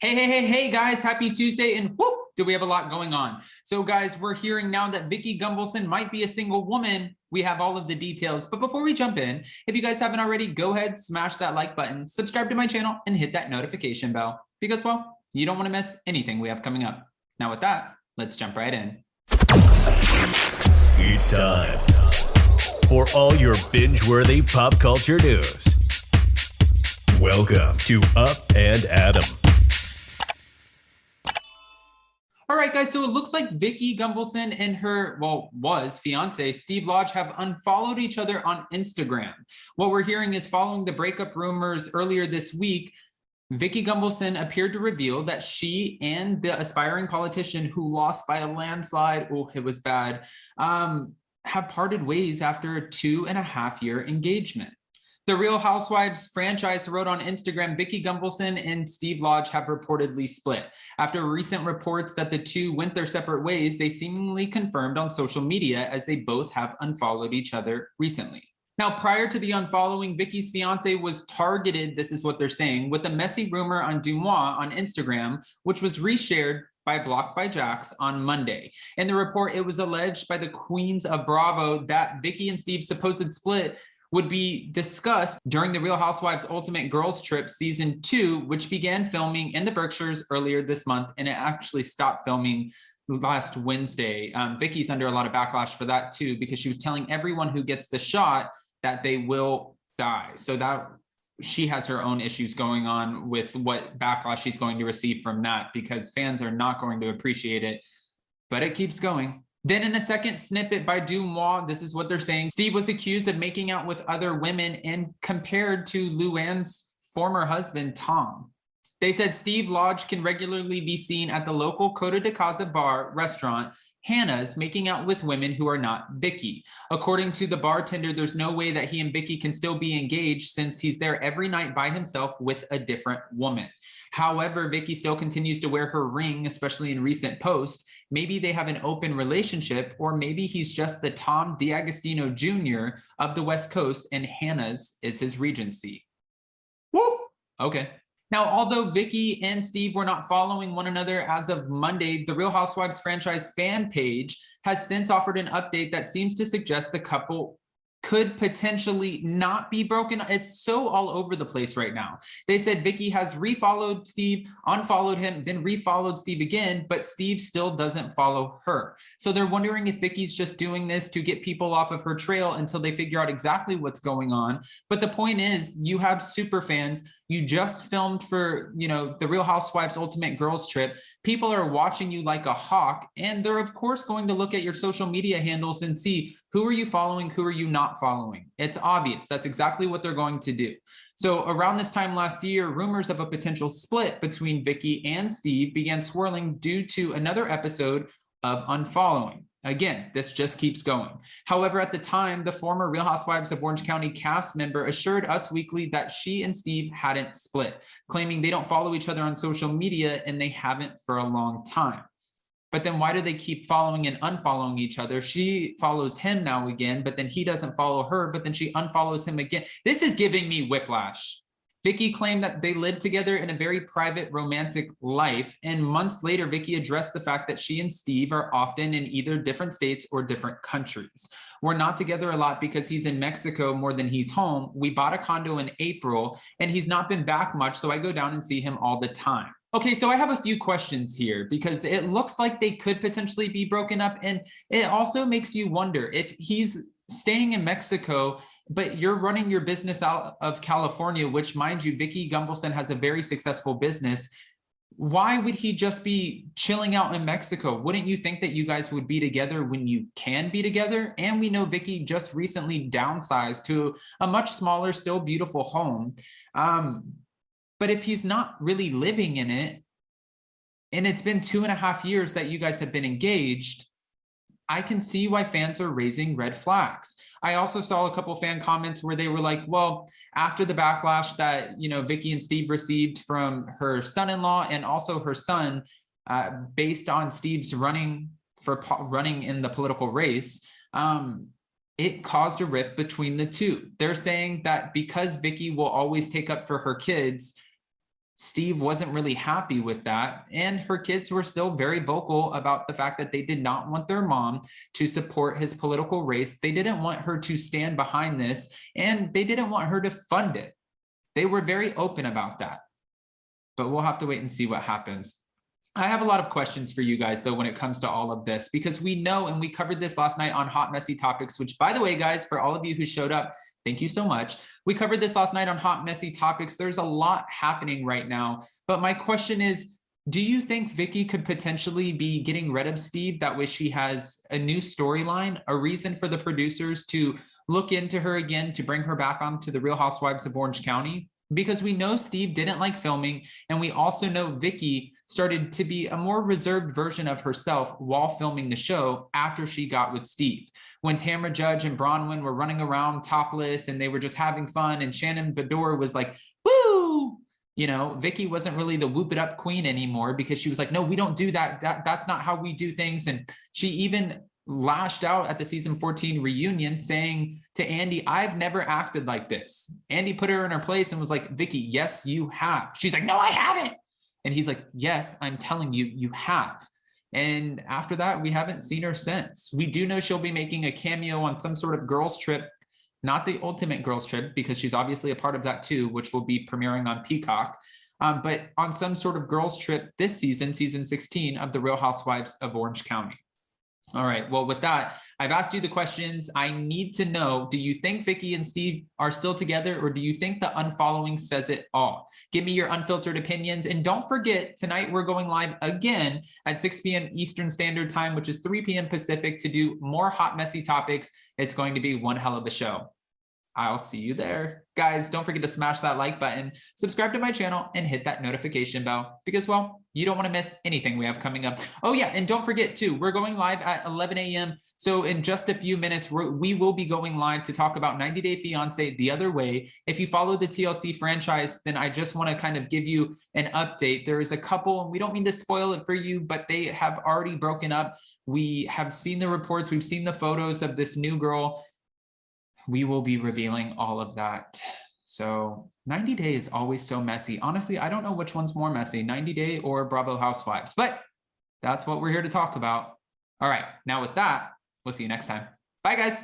Hey, guys, happy Tuesday, and whoop, do we have a lot going on. So, guys, we're hearing now that Vicki Gunvalson might be a single woman. We have all of the details. But before we jump in, if you guys haven't already, go ahead, smash that like button, subscribe to my channel, and hit that notification bell because, well, you don't want to miss anything we have coming up. Now, with that, let's jump right in. It's time for all your binge-worthy pop culture news. Welcome to Up and Adam. All right, guys, so it looks like Vicki Gunvalson and her, was fiance, Steve Lodge, have unfollowed each other on Instagram. What we're hearing is following the breakup rumors earlier this week, Vicki Gunvalson appeared to reveal that she and the aspiring politician who lost by a landslide, oh, it was bad, have parted ways after a 2.5-year engagement. The Real Housewives franchise wrote on Instagram, Vicki Gunvalson and Steve Lodge have reportedly split. After recent reports that the two went their separate ways, they seemingly confirmed on social media as they both have unfollowed each other recently. Now, prior to the unfollowing, Vicki's fiance was targeted, this is what they're saying, with a messy rumor on Dumois on Instagram, which was reshared by Blocked by Jax on Monday. In the report, it was alleged by the queens of Bravo that Vicki and Steve's supposed split would be discussed during the Real Housewives Ultimate Girls Trip Season 2, which began filming in the Berkshires earlier this month, and it actually stopped filming last Wednesday. Vicki's under a lot of backlash for that too, because she was telling everyone who gets the shot that they will die. So that she has her own issues going on with what backlash she's going to receive from that, because fans are not going to appreciate it, but it keeps going. Then in a second snippet by Dumois, this is what they're saying. Steve was accused of making out with other women and compared to Luann's former husband, Tom. They said Steve Lodge can regularly be seen at the local Coda de Casa bar restaurant, Hannah's, making out with women who are not Vicki. According to the bartender, there's no way that he and Vicki can still be engaged since he's there every night by himself with a different woman. However, Vicki still continues to wear her ring, especially in recent posts. Maybe they have an open relationship, or maybe he's just the Tom D'Agostino Jr. of the West Coast and Hannah's is his regency. Woo! Okay. Now, although Vicki and Steve were not following one another as of Monday, the Real Housewives franchise fan page has since offered an update that seems to suggest the couple could potentially not be broken. It's so all over the place right now. They said Vicki has refollowed Steve, unfollowed him, then refollowed Steve again, but Steve still doesn't follow her. So they're wondering if Vicki's just doing this to get people off of her trail until they figure out exactly what's going on. But the point is, you have super fans. You just filmed for, the Real Housewives Ultimate Girls Trip. People are watching you like a hawk, and they're of course going to look at your social media handles and see who are you following, who are you not following. It's obvious. That's exactly what they're going to do. So around this time last year, rumors of a potential split between Vicki and Steve began swirling due to another episode of unfollowing. Again, this just keeps going. However, at the time, the former Real Housewives of Orange County cast member assured Us Weekly that she and Steve hadn't split, claiming they don't follow each other on social media and they haven't for a long time. But then why do they keep following and unfollowing each other? She follows him now again, but then he doesn't follow her, but then she unfollows him again. This is giving me whiplash. Vicki claimed that they lived together in a very private romantic life, and months later, Vicki addressed the fact that she and Steve are often in either different states or different countries. We're not together a lot because he's in Mexico more than he's home. We bought a condo in April, and he's not been back much, so I go down and see him all the time. Okay, so I have a few questions here because it looks like they could potentially be broken up, and it also makes you wonder if he's staying in Mexico, but you're running your business out of California, which, mind you, Vicki Gunvalson has a very successful business. Why would he just be chilling out in Mexico? Wouldn't you think that you guys would be together when you can be together? And we know Vicki just recently downsized to a much smaller, still beautiful home. But if he's not really living in it, and it's been 2.5 years that you guys have been engaged, I can see why fans are raising red flags. I also saw a couple fan comments where they were like, well, after the backlash that, Vicki and Steve received from her son-in-law and also her son, based on Steve's running in the political race, it caused a rift between the two. They're saying that because Vicki will always take up for her kids, Steve wasn't really happy with that. And her kids were still very vocal about the fact that they did not want their mom to support his political race. They didn't want her to stand behind this, and they didn't want her to fund it. They were very open about that. But we'll have to wait and see what happens. I have a lot of questions for you guys, though, when it comes to all of this, because we know, and we covered this last night on Hot Messy Topics, which, by the way, guys, for all of you who showed up, thank you so much. We covered this last night on Hot Messy Topics. There's a lot happening right now. But my question is, do you think Vicki could potentially be getting rid of Steve? That way she has a new storyline, a reason for the producers to look into her again, to bring her back onto the Real Housewives of Orange County? Because we know Steve didn't like filming, and we also know Vicki started to be a more reserved version of herself while filming the show after she got with Steve. When Tamra Judge and BRAUNWYN were running around topless and they were just having fun, and Shannon Beador was like, woo! You know, Vicki wasn't really the whoop it up queen anymore, because she was like, no, we don't do that. That's not how we do things. And she even lashed out at the season 14 reunion saying to Andy, I've never acted like this. Andy put her in her place and was like, Vicki, yes, you have. She's like, no, I haven't. And he's like, yes, I'm telling you, you have. And after that, we haven't seen her since. We do know she'll be making a cameo on some sort of girls trip, not the ultimate girls trip, because she's obviously a part of that too, which will be premiering on Peacock, but on some sort of girls trip this season, season 16 of the Real Housewives of Orange County. All right, well, with that, I've asked you the questions. I need to know, do you think Vicki and Steve are still together, or do you think the unfollowing says it all? Give me your unfiltered opinions. And don't forget, tonight we're going live again at 6 p.m. Eastern Standard Time, which is 3 p.m. Pacific, to do more Hot Messy Topics. It's going to be one hell of a show. I'll see you there. Guys, don't forget to smash that like button, subscribe to my channel, and hit that notification bell, because, well, you don't want to miss anything we have coming up. Oh yeah, and don't forget too, we're going live at 11 a.m. So in just a few minutes, we will be going live to talk about 90 Day Fiancé the other way. If you follow the TLC franchise, then I just want to kind of give you an update. There is a couple, and we don't mean to spoil it for you, but they have already broken up. We have seen the reports. We've seen the photos of this new girl. We will be revealing all of that. So 90 Day is always so messy. Honestly, I don't know which one's more messy, 90 Day or Bravo Housewives, but that's what we're here to talk about. All right, now with that, we'll see you next time. Bye, guys.